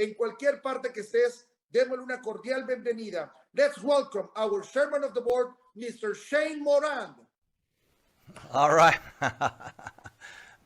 en cualquier parte que estés, démosle una cordial bienvenida. Let's welcome our chairman of the board, Mr. Shane Moran. All right.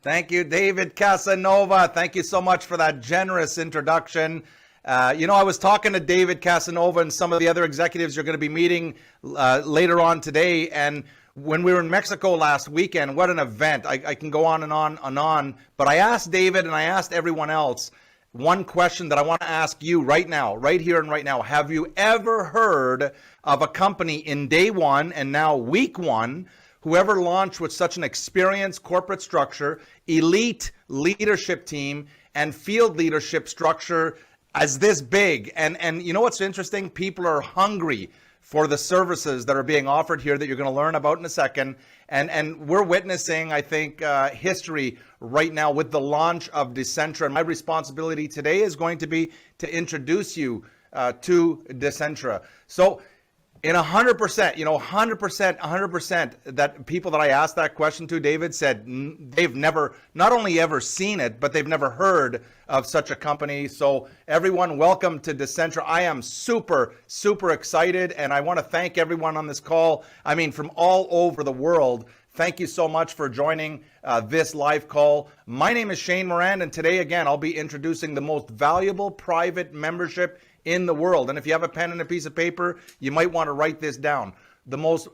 Thank you, David Casanova. Thank you so much for that generous introduction. You know, I was talking to David Casanova and some of the other executives you're going to be meeting later on today. And when we were in Mexico last weekend, what an event. I can go on and on and on. But I asked David and I asked everyone else one question that I want to ask you right now, right here and right now. Have you ever heard of a company in day one and now week one, whoever launched with such an experienced corporate structure, elite leadership team, and field leadership structure as this big? And you know what's interesting? People are hungry for the services that are being offered here that you're going to learn about in a second. And we're witnessing, I think, history right now with the launch of DECENTRA. And my responsibility today is going to be to introduce you to DECENTRA. So in 100%, you know, 100% that people that I asked that question to, David said they've never, not only ever seen it, but they've never heard of such a company. So everyone, welcome to DECENTRA. I am super, super excited. And I want to thank everyone on this call. I mean, from all over the world. Thank you so much for joining this live call. My name is Shane Moran, and today, again, I'll be introducing the most valuable private membership in the world. And if you have a pen and a piece of paper, you might want to write this down. The most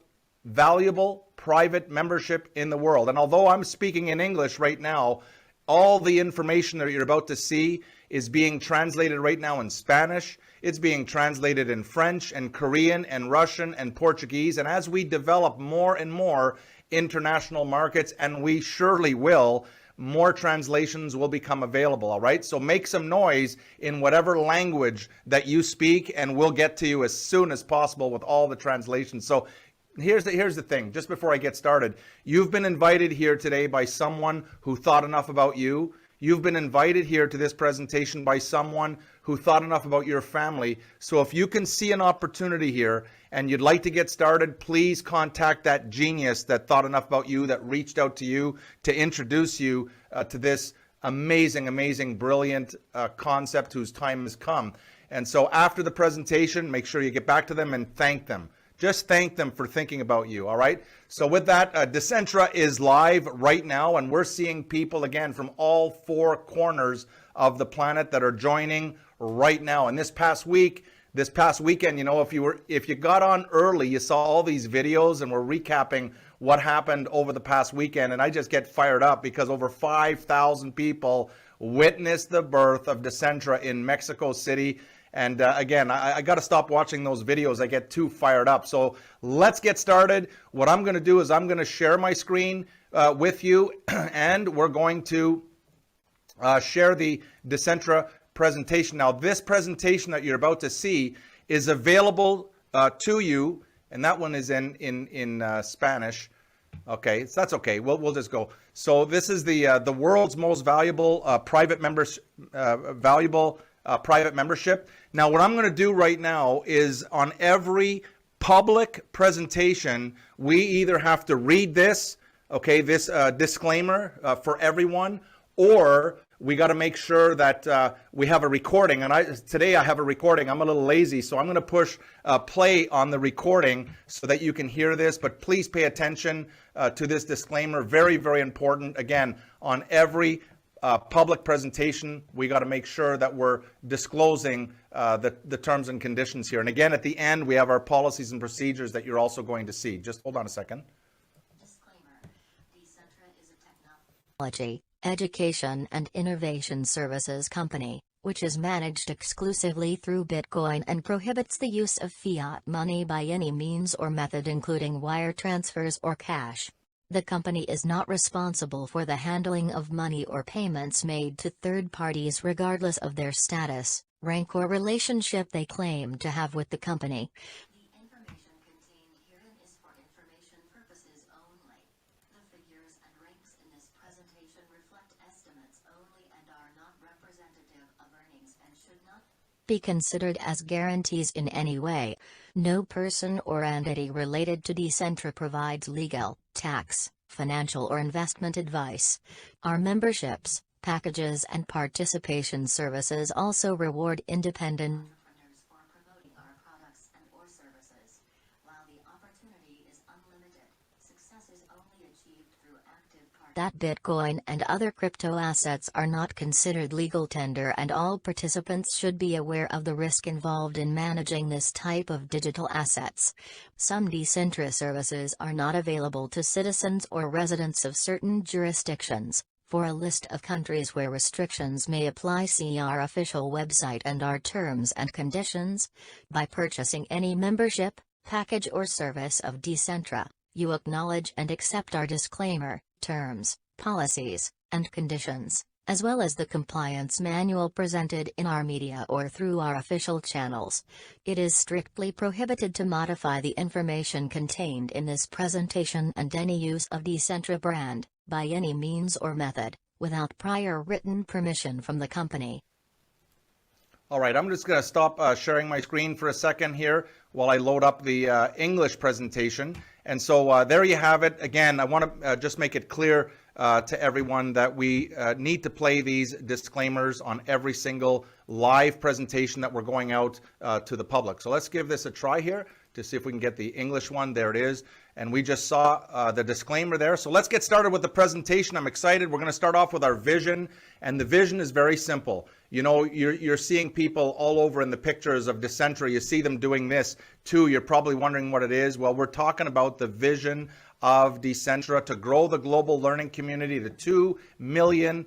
valuable private membership in the world. And although I'm speaking in English right now, all the information that you're about to see is being translated right now in Spanish. It's being translated in French and Korean and Russian and Portuguese. And as we develop more and more international markets, and we surely will, more translations will become available, all right? So make some noise in whatever language that you speak, and we'll get to you as soon as possible with all the translations. So here's the thing, just before I get started. You've been invited here today by someone who thought enough about you. You've been invited here to this presentation by someone who thought enough about your family. So if you can see an opportunity here and you'd like to get started, please contact that genius that thought enough about you, that reached out to you to introduce you to this amazing, amazing, brilliant concept whose time has come. And so after the presentation, make sure you get back to them and thank them. Just thank them for thinking about you, all right? So with that, DECENTRA is live right now, and we're seeing people, again, from all four corners of the planet that are joining right now. And this past weekend, you know, if you got on early, you saw all these videos, and we're recapping what happened over the past weekend. And I just get fired up because over 5,000 people witnessed the birth of DECENTRA in Mexico City. And again, I got to stop watching those videos. I get too fired up. So let's get started. What I'm going to do is I'm going to share my screen with you, and we're going to share the DECENTRA presentation. Now, this presentation that you're about to see is available to you, and that one is in Spanish. Okay, so that's okay. We'll just go. So this is the world's most valuable private membership. Now, what I'm going to do right now is on every public presentation, we either have to read this, okay, this disclaimer for everyone, or we got to make sure that we have a recording. And today I have a recording. I'm a little lazy, so I'm going to push play on the recording so that you can hear this. But please pay attention to this disclaimer. Very, very important. Again, on every public presentation, we got to make sure that we're disclosing the terms and conditions here. And again, at the end, we have our policies and procedures that you're also going to see. Just hold on a second. Disclaimer. DECENTRA is a technology, education and innovation services company, which is managed exclusively through Bitcoin and prohibits the use of fiat money by any means or method, including wire transfers or cash. The company is not responsible for the handling of money or payments made to third parties regardless of their status, rank or relationship they claim to have with the company. The information contained herein is for information purposes only. The figures and ranks in this presentation reflect estimates only and are not representative of earnings and should not be considered as guarantees in any way. No person or entity related to DECENTRA provides legal, tax, financial or investment advice. Our memberships, Packages and participation services also reward independent entrepreneurs for promoting our products and or services. While the opportunity is unlimited, success is only achieved through active that Bitcoin and other crypto assets are not considered legal tender, and all participants should be aware of the risk involved in managing this type of digital assets. Some DECENTRA services are not available to citizens or residents of certain jurisdictions. For a list of countries where restrictions may apply, see our official website and our terms and conditions. By purchasing any membership, package or service of DECENTRA, you acknowledge and accept our disclaimer, terms, policies, and conditions, as well as the compliance manual presented in our media or through our official channels. It is strictly prohibited to modify the information contained in this presentation and any use of DECENTRA brand, by any means or method, without prior written permission from the company. All right, I'm just going to stop sharing my screen for a second here while I load up the English presentation. And so there you have it. Again, I want to just make it clear to everyone that we need to play these disclaimers on every single live presentation that we're going out to the public. So let's give this a try here to see if we can get the English one. There it is. And we just saw the disclaimer there. So let's get started with the presentation. I'm excited. We're going to start off with our vision. And the vision is very simple. You know, you're seeing people all over in the pictures of DECENTRA. You see them doing this too. You're probably wondering what it is. Well, we're talking about the vision of DECENTRA to grow the global learning community to 2 million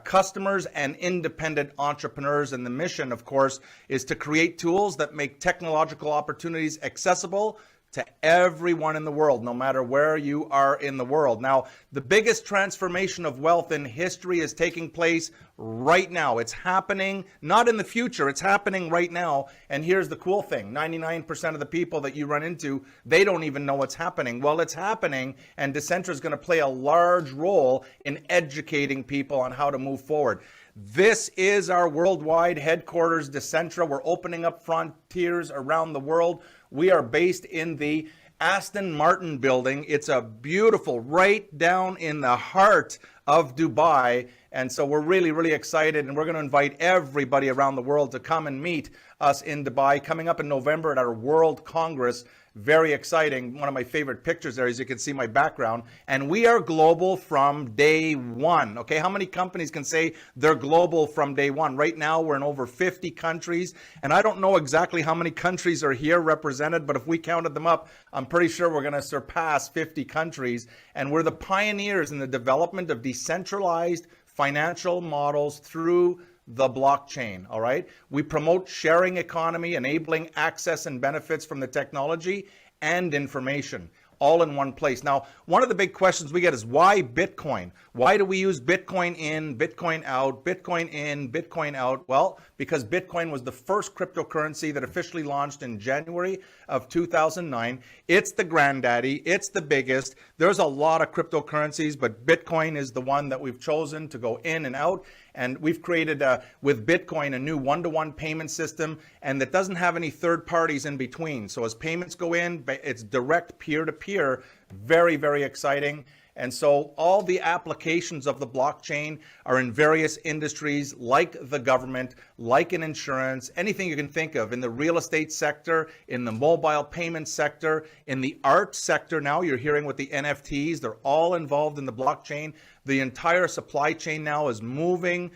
customers and independent entrepreneurs. And the mission, of course, is to create tools that make technological opportunities accessible to everyone in the world, no matter where you are in the world. Now, the biggest transformation of wealth in history is taking place right now. It's happening, not in the future, it's happening right now. And here's the cool thing, 99% of the people that you run into, they don't even know what's happening. Well, it's happening, and DECENTRA is going to play a large role in educating people on how to move forward. This is our worldwide headquarters, DECENTRA. We're opening up frontiers around the world. We are based in the Aston Martin building. It's a beautiful, right down in the heart of Dubai. And so we're really, really excited. And we're going to invite everybody around the world to come and meet us in Dubai, coming up in November at our World Congress. Very exciting. One of my favorite pictures there, as you can see my background. And we are global from day one. Okay, how many companies can say they're global from day one? Right now, we're in over 50 countries. And I don't know exactly how many countries are here represented, but if we counted them up, I'm pretty sure we're going to surpass 50 countries. And we're the pioneers in the development of decentralized financial models through the blockchain. All right. We promote sharing economy, enabling access and benefits from the technology and information all in one place. Now, one of the big questions we get is why Bitcoin? Why do we use Bitcoin in, Bitcoin out, Bitcoin in, Bitcoin out? Well, because Bitcoin was the first cryptocurrency that officially launched in January of 2009. It's the granddaddy. It's the biggest. There's a lot of cryptocurrencies, but Bitcoin is the one that we've chosen to go in and out. And we've created, with Bitcoin, a new one-to-one payment system, and that doesn't have any third parties in between. So as payments go in, it's direct peer-to-peer. Very, very exciting. And so all the applications of the blockchain are in various industries, like the government, like in insurance, anything you can think of, in the real estate sector, in the mobile payment sector, in the art sector. Now you're hearing with the NFTs, they're all involved in the blockchain. The entire supply chain now is moving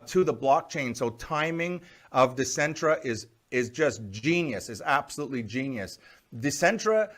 to the blockchain. So timing of DECENTRA is just genius, is absolutely genius. DECENTRA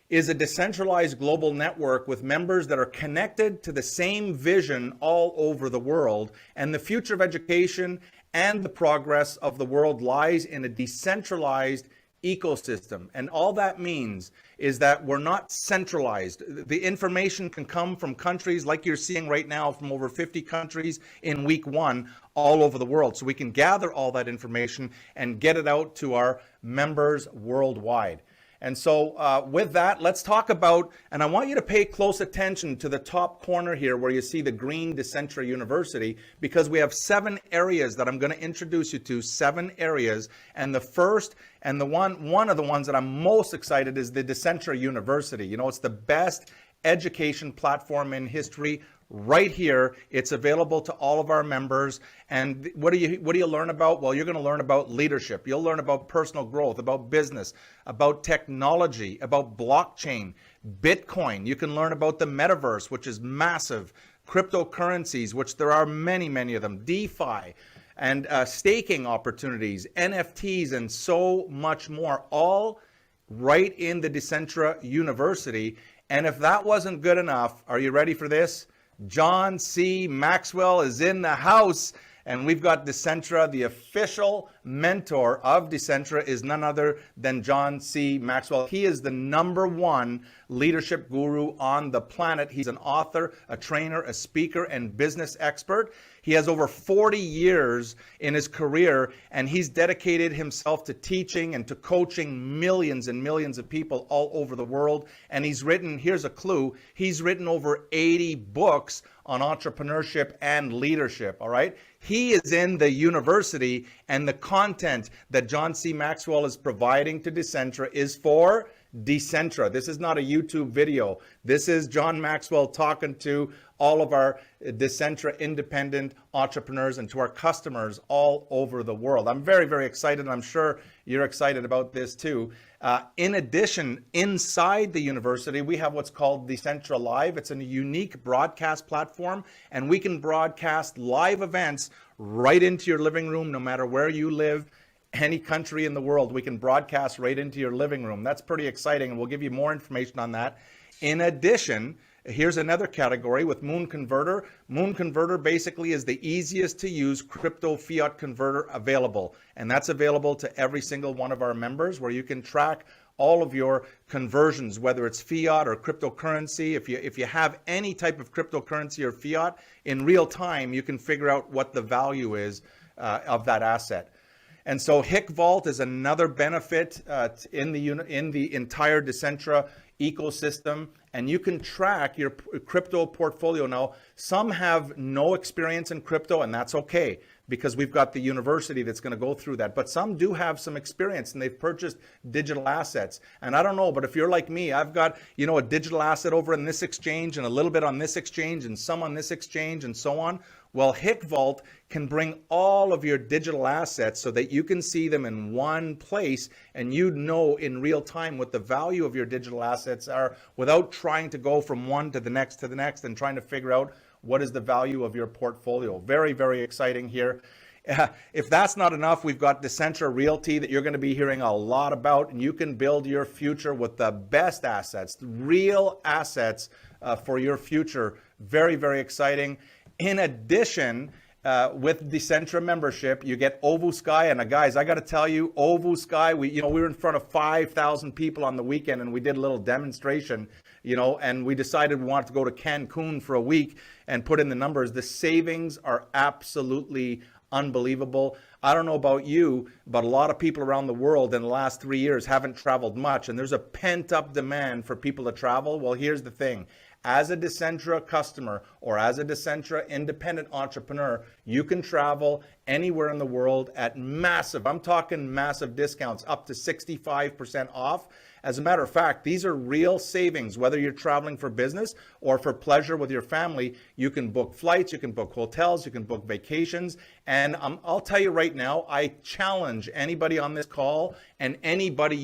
is a decentralized global network with members that are connected to the same vision all over the world. And the future of education and the progress of the world lies in a decentralized ecosystem. And all that means is that we're not centralized. The information can come from countries like you're seeing right now, from over 50 countries in week one all over the world. So we can gather all that information and get it out to our members worldwide. And so with that, let's talk about, and I want you to pay close attention to the top corner here where you see the green DECENTRA University, because we have 7 areas that I'm going to introduce you to, 7 areas. And the first, and the one of the ones that I'm most excited is the DECENTRA University. You know, it's the best education platform in history right here. It's available to all of our members. And what do you learn about? Well, you're going to learn about leadership. You'll learn about personal growth, about business, about technology, about blockchain, Bitcoin. You can learn about the metaverse, which is massive, cryptocurrencies, which there are many, many of them, DeFi, and staking opportunities, NFTs, and so much more, all right in the DECENTRA University. And if that wasn't good enough, are you ready for this? John C. Maxwell is in the house, and we've got DECENTRA. The official mentor of DECENTRA is none other than John C. Maxwell. He is the #1 leadership guru on the planet. He's an author, a trainer, a speaker, and business expert. He has over 40 years in his career, and he's dedicated himself to teaching and to coaching millions and millions of people all over the world. And he's written, here's a clue, he's written over 80 books on entrepreneurship and leadership, all right? He is in the university, and the content that John C. Maxwell is providing to DECENTRA is for DECENTRA. This is not a YouTube video. This is John Maxwell talking to all of our DECENTRA independent entrepreneurs and to our customers all over the world. I'm very, very excited, and I'm sure you're excited about this too. In addition, inside the university, we have what's called DECENTRA Live. It's a unique broadcast platform, and we can broadcast live events right into your living room, no matter where you live. Any country in the world, we can broadcast right into your living room. That's pretty exciting, and we'll give you more information on that. In addition, here's another category with Moon Converter. Moon Converter basically is the easiest to use crypto fiat converter available, and that's available to every single one of our members, where you can track all of your conversions, whether it's fiat or cryptocurrency. If you have any type of cryptocurrency or fiat, in real time, you can figure out what the value is of that asset. And so HIC Vault is another benefit in the entire DECENTRA ecosystem, and you can track your crypto portfolio. Now, some have no experience in crypto, and that's okay, because we've got the university that's going to go through that. But some do have some experience, and they've purchased digital assets. And I don't know, but if you're like me, I've got, a digital asset over in this exchange and a little bit on this exchange and some on this exchange and so on. Well, HIC Vault can bring all of your digital assets so that you can see them in one place, and you know in real time what the value of your digital assets are without trying to go from one to the next and trying to figure out what is the value of your portfolio. Very, very exciting here. If that's not enough, we've got DECENTRA Realty that you're going to be hearing a lot about, and you can build your future with the best assets, real assets for your future. Very, very exciting. In addition, with DECENTRA membership, you get Ovusky. And guys, I got to tell you, Ovusky, we were in front of 5,000 people on the weekend, and we did a little demonstration, and we decided we wanted to go to Cancun for a week and put in the numbers. The savings are absolutely unbelievable. I don't know about you, but a lot of people around the world in the last 3 years haven't traveled much, and there's a pent-up demand for people to travel. Well, here's the thing. As a DECENTRA customer or as a DECENTRA independent entrepreneur, you can travel anywhere in the world at massive, I'm talking massive discounts, up to 65% off. As a matter of fact, these are real savings. Whether you're traveling for business or for pleasure with your family, you can book flights, you can book hotels, you can book vacations. And I'll tell you right now, I challenge anybody on this call and anybody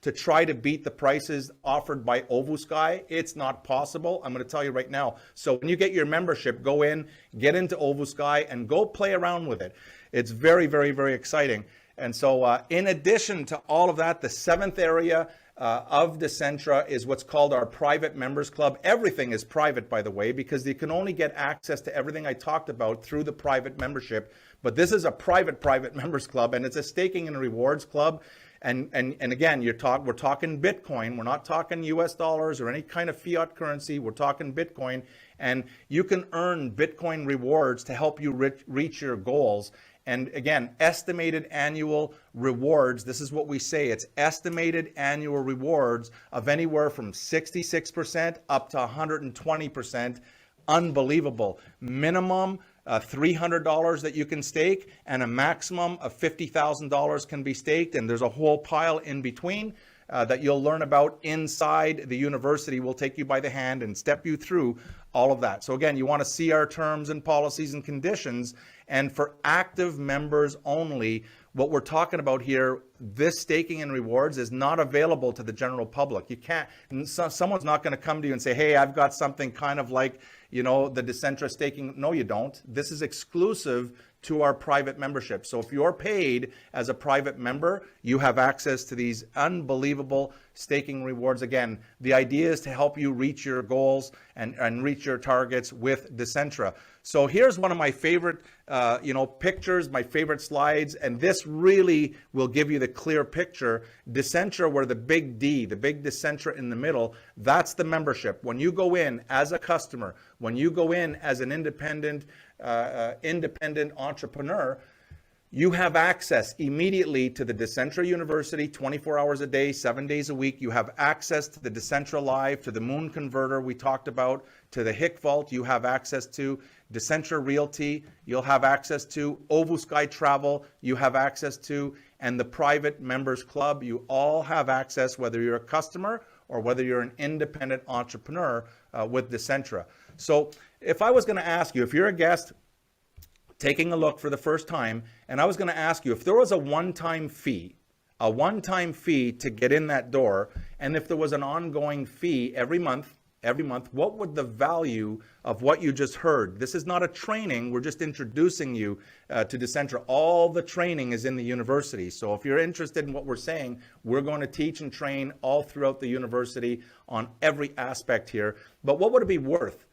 to try to beat the prices offered by Ovusky. It's not possible. I'm going to tell you right now. So when you get your membership, go in, get into Ovusky, and go play around with it. It's very, very, very exciting. And so in addition to all of that, the seventh area of DECENTRA is what's called our private members club. Everything is private, by the way, because you can only get access to everything I talked about through the private membership. But this is a private members club, and it's a staking and rewards club. And again, we're talking Bitcoin. We're not talking US dollars or any kind of fiat currency. We're talking Bitcoin. And you can earn Bitcoin rewards to help you reach your goals. And again, estimated annual rewards, this is what we say, it's estimated annual rewards of anywhere from 66% up to 120%. Unbelievable. Minimum $300 that you can stake, and a maximum of $50,000 can be staked, and there's a whole pile in between. that you'll learn about inside the university. We'll take you by the hand and step you through all of that. So again, you want to see our terms and policies and conditions. And for active members only, what we're talking about here, this staking and rewards is not available to the general public. You can't, someone's not going to come to you and say, hey, I've got something kind of like, you know, the DECENTRA staking. No, you don't. This is exclusive to our private membership. So if you're paid as a private member, you have access to these unbelievable staking rewards. Again, the idea is to help you reach your goals and reach your targets with DECENTRA. So here's one of my favorite, pictures, my favorite slides, and this really will give you the clear picture. DECENTRA, where the big D, the big DECENTRA in the middle, that's the membership. When you go in as a customer, when you go in as an independent entrepreneur, you have access immediately to the DECENTRA University 24 hours a day, 7 days a week. You have access to the DECENTRA Live, to the Moon Converter we talked about, to the HIC Vault. You have access to DECENTRA Realty. You'll have access to Ovusky Travel. You have access to, and the Private Members Club. You all have access, whether you're a customer or whether you're an independent entrepreneur with DECENTRA. So if I was going to ask you, if you're a guest taking a look for the first time, and I was going to ask you if there was a one-time fee to get in that door, and if there was an ongoing fee every month, what would the value of what you just heard? This is not a training. We're just introducing you to DECENTRA. All the training is in the university. So if you're interested in what we're saying, we're going to teach and train all throughout the university on every aspect here. But what would it be worth?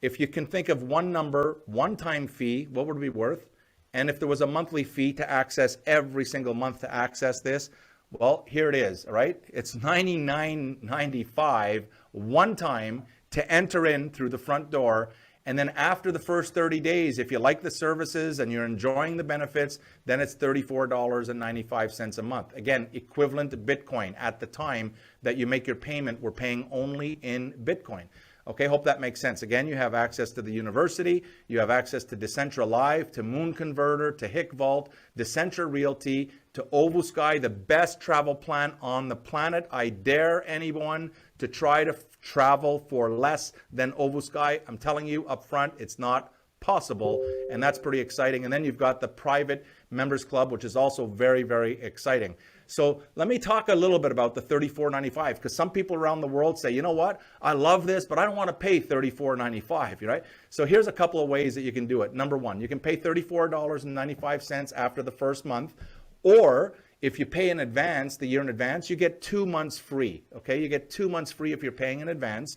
If you can think of one number, one-time fee, what would it be worth? And if there was a monthly fee to access every single month to access this, well, here it is, all right? It's $99.95 one time to enter in through the front door. And then after the first 30 days, if you like the services and you're enjoying the benefits, then it's $34.95 a month. Again, equivalent to Bitcoin. At the time that you make your payment, we're paying only in Bitcoin. Okay, hope that makes sense. Again, you have access to the university, you have access to DECENTRA Live, to Moon Converter, to HIC Vault, DECENTRA Realty, to Ovusky, the best travel plan on the planet. I dare anyone to try to travel for less than Ovusky. I'm telling you up front, it's not possible, and that's pretty exciting. And then you've got the Private Members Club, which is also very, very exciting. So let me talk a little bit about the $34.95, because some people around the world say, you know what, I love this, but I don't want to pay $34.95, right? So here's a couple of ways that you can do it. Number one, you can pay $34.95 after the first month, or if you pay in advance, the year in advance, you get 2 months free, okay? You get 2 months free if you're paying in advance,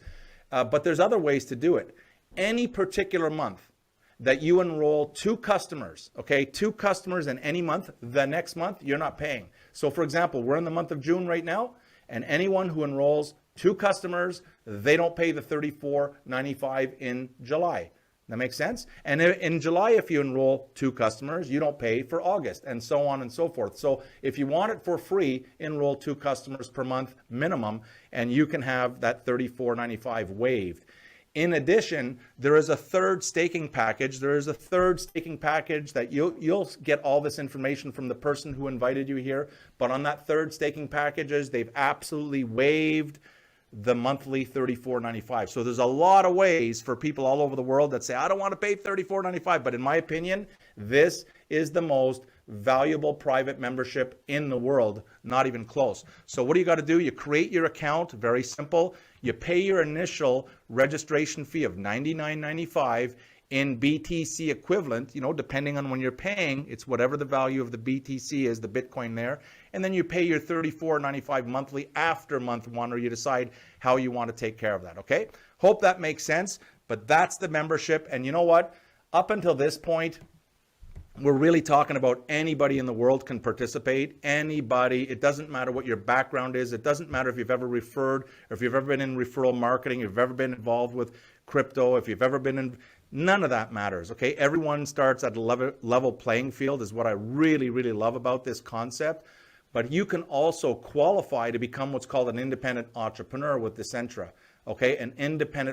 but there's other ways to do it. Any particular month that you enroll 2 customers, okay, 2 customers in any month, the next month, you're not paying. So for example, we're in the month of June right now, and anyone who enrolls 2 customers, they don't pay the $34.95 in July. That makes sense? And in July, if you enroll 2 customers, you don't pay for August, and so on and so forth. So if you want it for free, enroll 2 customers per month minimum, and you can have that $34.95 waived. In addition, there is a third staking package. There is a third staking package that you'll get all this information from the person who invited you here. But on that third staking packages, they've absolutely waived the monthly $34.95. So there's a lot of ways for people all over the world that say, I don't want to pay $34.95. But in my opinion, this is the most valuable private membership in the world, not even close. So what do you got to do? You create your account, very simple. You pay your initial registration fee of $99.95 in BTC equivalent, depending on when you're paying, it's whatever the value of the BTC is, the Bitcoin there. And then you pay your $34.95 monthly after month 1, or you decide how you want to take care of that, okay? Hope that makes sense, but that's the membership. And you know what? Up until this point, we're really talking about anybody in the world can participate. Anybody. It doesn't matter what your background is. It doesn't matter if you've ever referred, or if you've ever been in referral marketing, if you've ever been involved with crypto, if you've ever been in, none of that matters, okay? Everyone starts at a level playing field is what I really, really love about this concept. But you can also qualify to become what's called an independent entrepreneur with DECENTRA. Okay,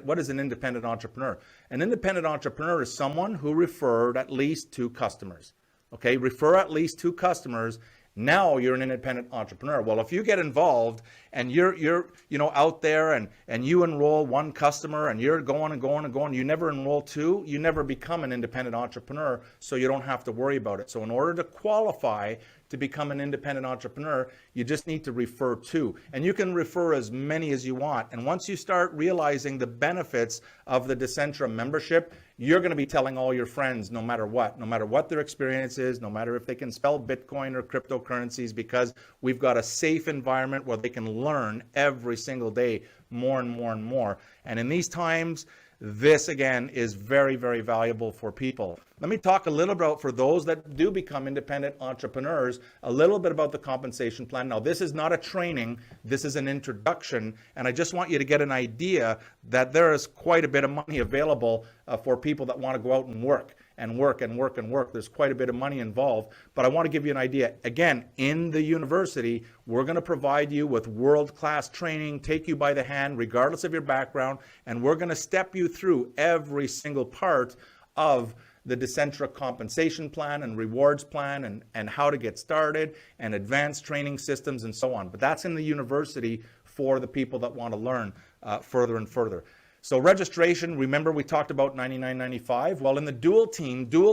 what is an independent entrepreneur? An independent entrepreneur is someone who referred at least 2 customers. Okay, refer at least 2 customers, Now you're an independent entrepreneur. Well, if you get involved and you're out there and you enroll one customer and you're going and going and going, you never enroll two, you never become an independent entrepreneur, so you don't have to worry about it. So in order to qualify to become an independent entrepreneur, you just need to refer two. And you can refer as many as you want. And once you start realizing the benefits of the DECENTRA membership, you're going to be telling all your friends, no matter what their experience is, no matter if they can spell Bitcoin or cryptocurrencies, because we've got a safe environment where they can learn every single day more and more and more. And in these times, this again is very, very valuable for people. Let me talk a little about, for those that do become independent entrepreneurs, a little bit about the compensation plan. Now, this is not a training, this is an introduction, and I just want you to get an idea that there is quite a bit of money available for people that want to go out and work and work and work and work. There's quite a bit of money involved, but I want to give you an idea. Again, in the university, we're going to provide you with world-class training, take you by the hand, regardless of your background, and we're going to step you through every single part of the DECENTRA compensation plan and rewards plan and how to get started and advanced training systems and so on. But that's in the university for the people that want to learn further and further. So registration, remember we talked about $99.95. Well, in the dual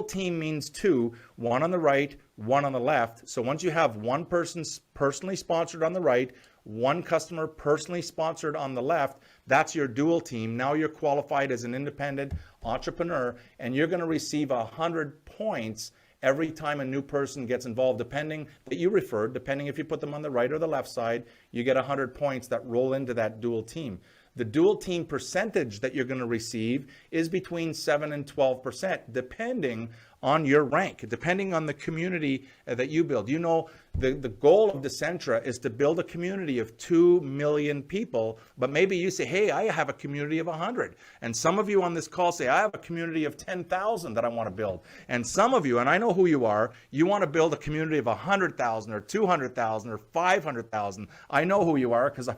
team means two, one on the right, one on the left. So once you have one person personally sponsored on the right, one customer personally sponsored on the left, that's your dual team. Now you're qualified as an independent entrepreneur, and you're going to receive 100 points every time a new person gets involved, depending that you referred, depending if you put them on the right or the left side, you get 100 points that roll into that dual team. The dual team percentage that you're going to receive is between 7 and 12%, depending on your rank, depending on the community that you build. You know, the goal of DECENTRA is to build a community of 2 million people, but maybe you say, hey, I have a community of 100. And some of you on this call say, I have a community of 10,000 that I want to build. And some of you, and I know who you are, you want to build a community of 100,000 or 200,000 or 500,000. I know who you are because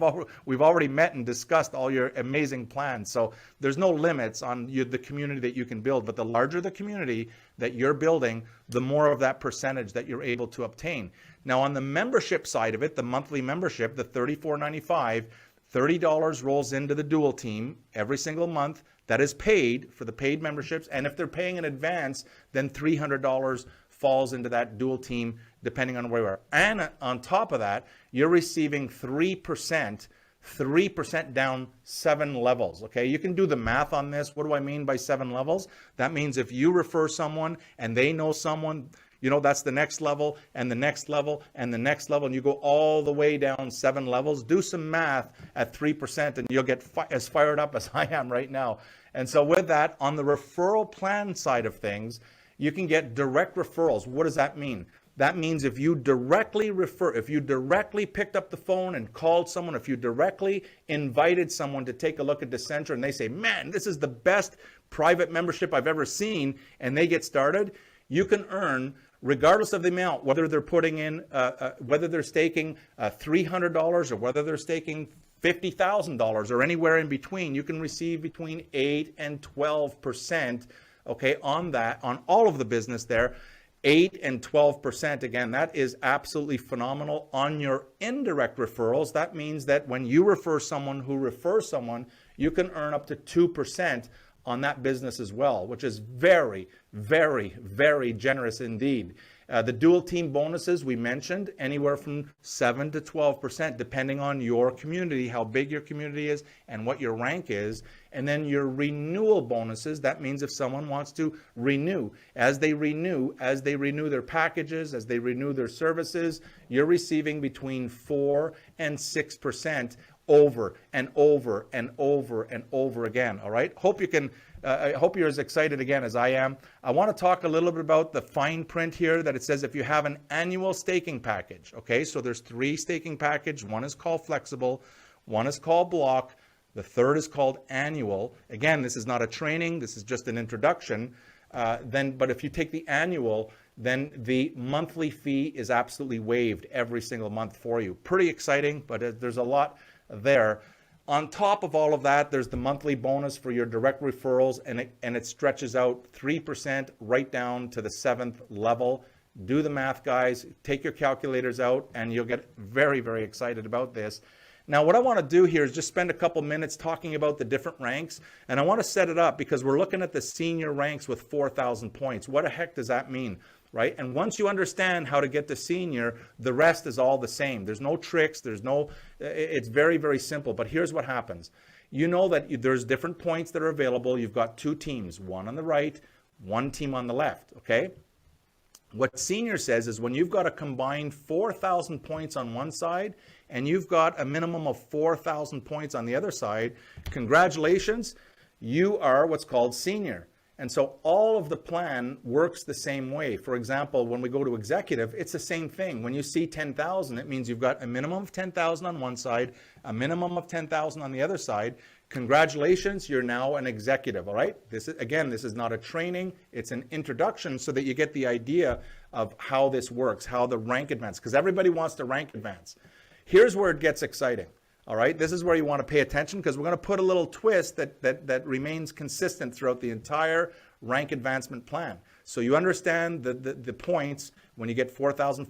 we've already met and discussed all your amazing plans. So there's no limits on the community that you can build, but the larger the community that you're building, the more of that percentage that you're able to obtain. Now on the membership side of it, the monthly membership, the $34.95, $30 rolls into the dual team every single month. That is paid for the paid memberships. And if they're paying in advance, then $300 falls into that dual team, depending on where you are. And on top of that, you're receiving 3% down 7 levels. Okay, you can do the math on this. What do I mean by 7 levels? That means if you refer someone and they know someone, you know, that's the next level and the next level and the next level, and you go all the way down 7 levels. Do some math at 3% and you'll get as fired up as I am right now. And so with that, on the referral plan side of things, you can get direct referrals. What does that mean? That means if you directly refer, if you directly picked up the phone and called someone, if you directly invited someone to take a look at DECENTRA and they say, man, this is the best private membership I've ever seen, and they get started, you can earn, regardless of the amount, whether they're putting in, whether they're staking $300 or whether they're staking $50,000 or anywhere in between, you can receive between 8 and 12%, okay, on that, on all of the business there. 8 and 12%, again, that is absolutely phenomenal. On your indirect referrals, that means that when you refer someone who refers someone, you can earn up to 2% on that business as well, which is very, very, very generous indeed. The dual team bonuses we mentioned, anywhere from 7 to 12%, depending on your community, how big your community is and what your rank is. And then your renewal bonuses, that means if someone wants to renew, as they renew their packages, as they renew their services, you're receiving between 4 and 6% over and over and over and over again. All right. I hope you're as excited again as I am. I want to talk a little bit about the fine print here that it says if you have an annual staking package. Okay. So there's 3 staking packages. One is called flexible. One is called block. The third is called annual. Again, this is not a training. This is just an introduction. But if you take the annual, then the monthly fee is absolutely waived every single month for you. Pretty exciting, but there's a lot there. On top of all of that, there's the monthly bonus for your direct referrals, and it stretches out 3% right down to the 7th level. Do the math, guys. Take your calculators out, and you'll get very, very excited about this. Now, what I want to do here is just spend a couple minutes talking about the different ranks, and I want to set it up because we're looking at the senior ranks with 4,000 points. What the heck does that mean, right? And once you understand how to get to senior, the rest is all the same. There's no tricks. It's very, very simple. But here's what happens. You know that there's different points that are available. You've got two teams, one on the right, one team on the left, okay? What senior says is when you've got a combined 4,000 points on one side and you've got a minimum of 4,000 points on the other side, congratulations, you are what's called senior. And so all of the plan works the same way. For example, when we go to executive, it's the same thing. When you see 10,000, it means you've got a minimum of 10,000 on one side, a minimum of 10,000 on the other side. Congratulations, you're now an executive, all right? This is not a training, it's an introduction so that you get the idea of how this works, how the rank advance, because everybody wants to rank advance. Here's where it gets exciting, all right? This is where you want to pay attention because we're going to put a little twist that remains consistent throughout the entire rank advancement plan. So you understand the points. When you get 4,000,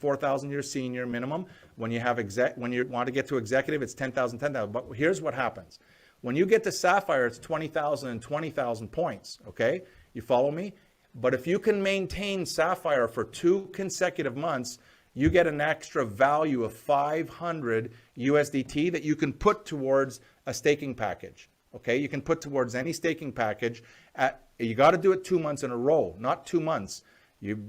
you're senior minimum. When you want to get to executive, it's 10,000, 10,000. But here's what happens. When you get to Sapphire, it's 20,000 and 20,000 points, okay? You follow me? But if you can maintain Sapphire for 2 consecutive months, you get an extra value of 500 USDT that you can put towards a staking package, okay? You can put towards any staking package. You got to do it 2 months in a row, not 2 months.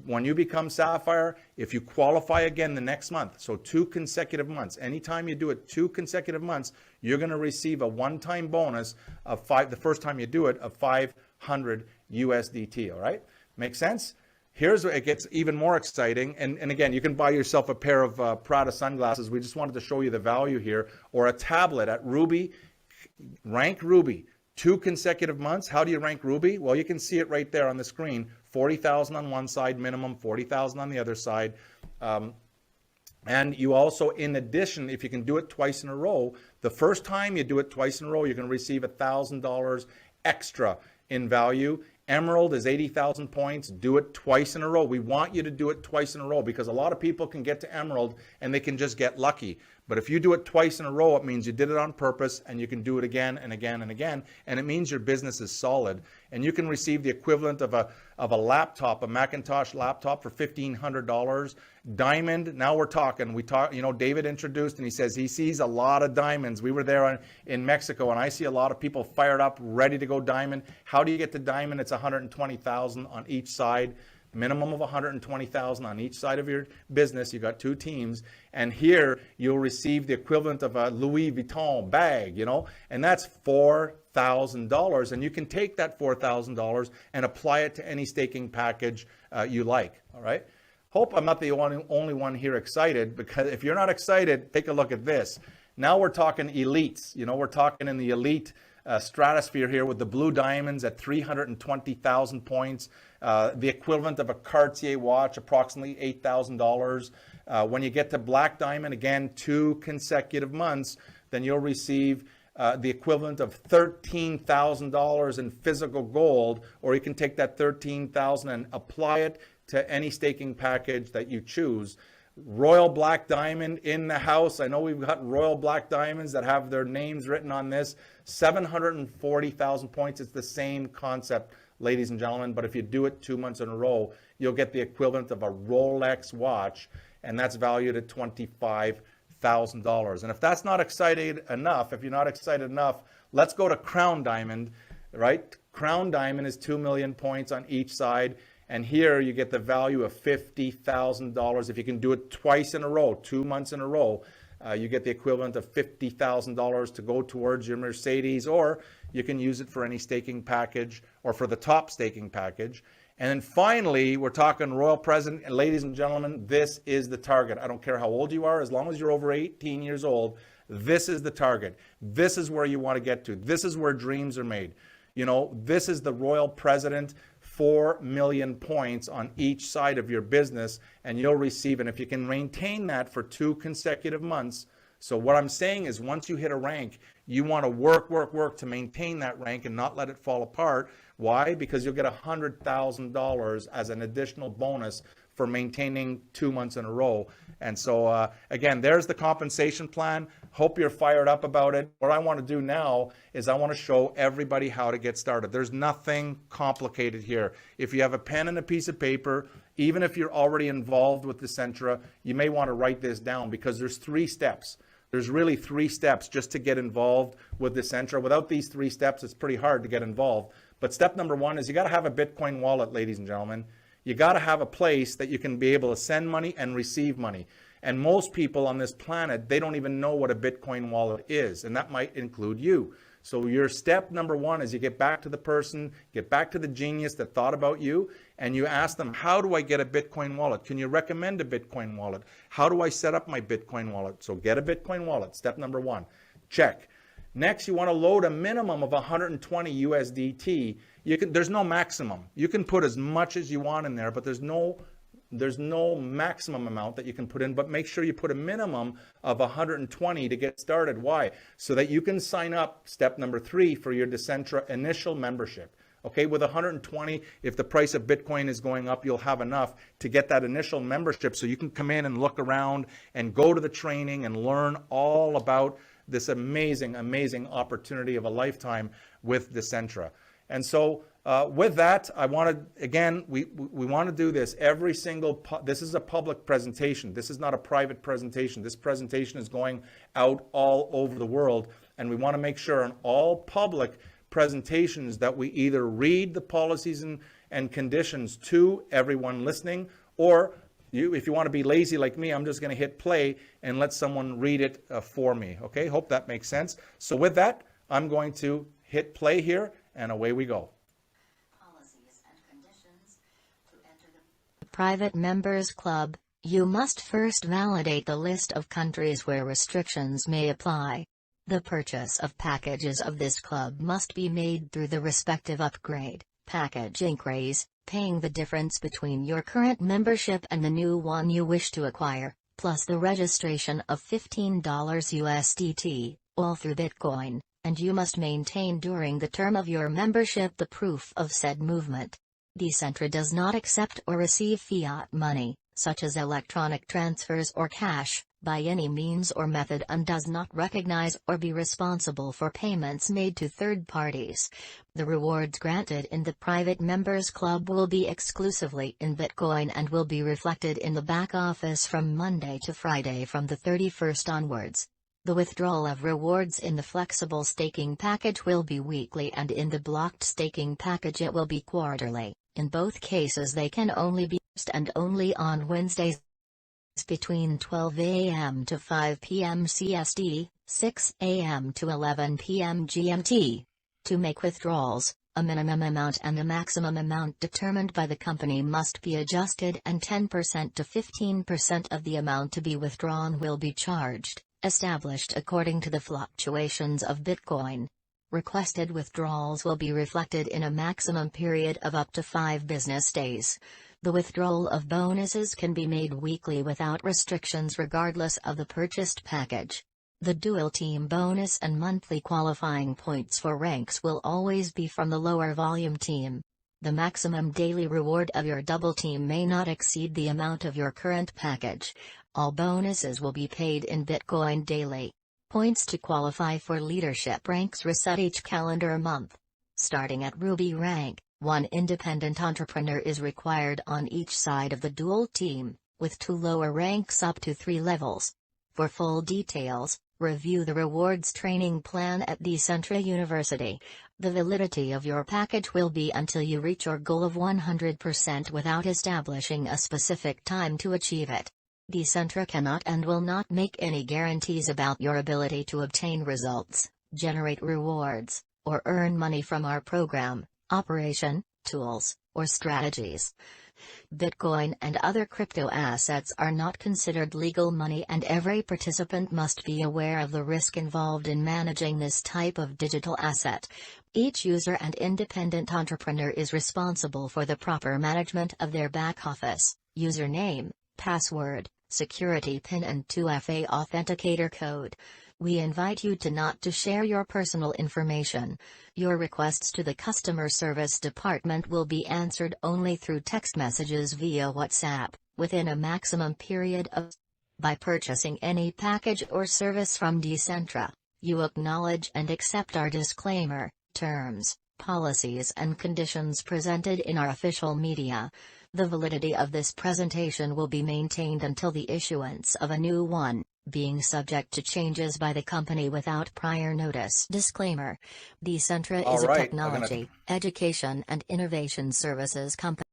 When you become Sapphire, if you qualify again the next month, so 2 consecutive months, anytime you do it 2 consecutive months, you're going to receive a one-time bonus of the first time you do it, of 500 USDT, all right? Make sense? Here's where it gets even more exciting. And again, you can buy yourself a pair of Prada sunglasses. We just wanted to show you the value here. Or a tablet at Ruby. Rank Ruby. 2 consecutive months. How do you rank Ruby? Well, you can see it right there on the screen. 40,000 on one side minimum, 40,000 on the other side. And you also, in addition, if you can do it twice in a row, the first time you do it twice in a row, you're going to receive $1,000 extra in value. Emerald is 80,000 points. Do it twice in a row. We want you to do it twice in a row because a lot of people can get to Emerald and they can just get lucky. But if you do it twice in a row, it means you did it on purpose and you can do it again and again and again. And it means your business is solid. And you can receive the equivalent of a laptop, a Macintosh laptop for $1,500. Diamond, now we're talking. David introduced and he says he sees a lot of diamonds. We were there in Mexico and I see a lot of people fired up, ready to go diamond. How do you get to diamond? It's 120,000 on each side. Minimum of 120,000 on each side of your business. You got 2 teams, and here you'll receive the equivalent of a Louis Vuitton bag, and that's $4,000. And you can take that $4,000 and apply it to any staking package you like. All right. Hope I'm not the only one here excited, because if you're not excited, take a look at this. Now we're talking elites. We're talking in the elite stratosphere here with the blue diamonds at 320,000 points, the equivalent of a Cartier watch, approximately $8,000. When you get to black diamond, again, 2 consecutive months, then you'll receive the equivalent of $13,000 in physical gold, or you can take that $13,000 and apply it to any staking package that you choose. Royal Black Diamond in the house. I know we've got Royal Black Diamonds that have their names written on this. 740,000 points. It's the same concept, ladies and gentlemen, but if you do it 2 months in a row, you'll get the equivalent of a Rolex watch, and that's valued at $25,000. And if that's not exciting enough, if you're not excited enough, let's go to Crown Diamond, right? Crown Diamond is 2 million points on each side. And here you get the value of $50,000. If you can do it twice in a row, 2 months in a row, you get the equivalent of $50,000 to go towards your Mercedes, or you can use it for any staking package or for the top staking package. And then finally, we're talking Royal President. And ladies and gentlemen, this is the target. I don't care how old you are, as long as you're over 18 years old, this is the target. This is where you want to get to. This is where dreams are made. This is the Royal President. 4 million points on each side of your business, and you'll receive, and if you can maintain that for 2 consecutive months. So what I'm saying is, once you hit a rank, you want to work to maintain that rank and not let it fall apart. Why? Because you'll get $100,000 as an additional bonus for maintaining 2 months in a row. And so, again, there's the compensation plan. Hope you're fired up about it. What I want to do now is I want to show everybody how to get started. There's nothing complicated here. If you have a pen and a piece of paper, even if you're already involved with DECENTRA, you may want to write this down because there's 3 steps. There's really 3 steps just to get involved with DECENTRA. Without these 3 steps, it's pretty hard to get involved. But step number 1 is you got to have a Bitcoin wallet, ladies and gentlemen. You got to have a place that you can be able to send money and receive money. And most people on this planet, they don't even know what a Bitcoin wallet is. And that might include you. So your step number 1 is you get back to the person, get back to the genius that thought about you, and you ask them, how do I get a Bitcoin wallet? Can you recommend a Bitcoin wallet? How do I set up my Bitcoin wallet? So get a Bitcoin wallet, step number 1. Check. Next, you want to load a minimum of 120 USDT. There's no maximum. You can put as much as you want in there, but there's no maximum amount that you can put in, but make sure you put a minimum of 120 to get started. Why? So that you can sign up, step number 3, for your DECENTRA initial membership. Okay, with 120, if the price of Bitcoin is going up, you'll have enough to get that initial membership so you can come in and look around and go to the training and learn all about this amazing, amazing opportunity of a lifetime with DECENTRA. And so with that, I wanted, again, we want to do this every single, this is a public presentation. This is not a private presentation. This presentation is going out all over the world. And we want to make sure in all public presentations that we either read the policies and conditions to everyone listening, or if you want to be lazy like me, I'm just going to hit play and let someone read it for me. Okay, hope that makes sense. So with that, I'm going to hit play here, and away we go. Policies and conditions to enter the Private Members Club. You must first validate the list of countries where restrictions may apply. The purchase of packages of this club must be made through the respective upgrade, package increase, paying the difference between your current membership and the new one you wish to acquire, plus the registration of $15 USDT, all through Bitcoin, and you must maintain during the term of your membership the proof of said movement. DECENTRA does not accept or receive fiat money, such as electronic transfers or cash, by any means or method, and does not recognize or be responsible for payments made to third parties. The rewards granted in the Private Members Club will be exclusively in Bitcoin and will be reflected in the back office from Monday to Friday from the 31st onwards. The withdrawal of rewards in the flexible staking package will be weekly, and in the blocked staking package it will be quarterly. In both cases they can only be used and only on Wednesdays between 12 a.m. to 5 p.m. CST, 6 a.m. to 11 p.m. GMT. To make withdrawals, a minimum amount and a maximum amount determined by the company must be adjusted, and 10% to 15% of the amount to be withdrawn will be charged, established according to the fluctuations of Bitcoin. Requested withdrawals will be reflected in a maximum period of up to 5 business days. The withdrawal of bonuses can be made weekly without restrictions regardless of the purchased package. The dual team bonus and monthly qualifying points for ranks will always be from the lower volume team. The maximum daily reward of your double team may not exceed the amount of your current package. All bonuses will be paid in Bitcoin daily. Points to qualify for leadership ranks reset each calendar month. Starting at Ruby rank, 1 independent entrepreneur is required on each side of the dual team, with 2 lower ranks up to 3 levels. For full details, review the rewards training plan at DECENTRA University. The validity of your package will be until you reach your goal of 100% without establishing a specific time to achieve it. DECENTRA cannot and will not make any guarantees about your ability to obtain results, generate rewards, or earn money from our program, operation, tools, or strategies. Bitcoin and other crypto assets are not considered legal money, and every participant must be aware of the risk involved in managing this type of digital asset. Each user and independent entrepreneur is responsible for the proper management of their back office, username, password, security PIN and 2FA authenticator code. We invite you not to share your personal information. Your requests to the customer service department will be answered only through text messages via WhatsApp. within a maximum period of. By purchasing any package or service from DECENTRA, you acknowledge and accept our disclaimer, terms, policies and conditions presented in our official media. The validity of this presentation will be maintained until the issuance of a new one, being subject to changes by the company without prior notice. Disclaimer: DECENTRA is a right, technology, education and innovation services company.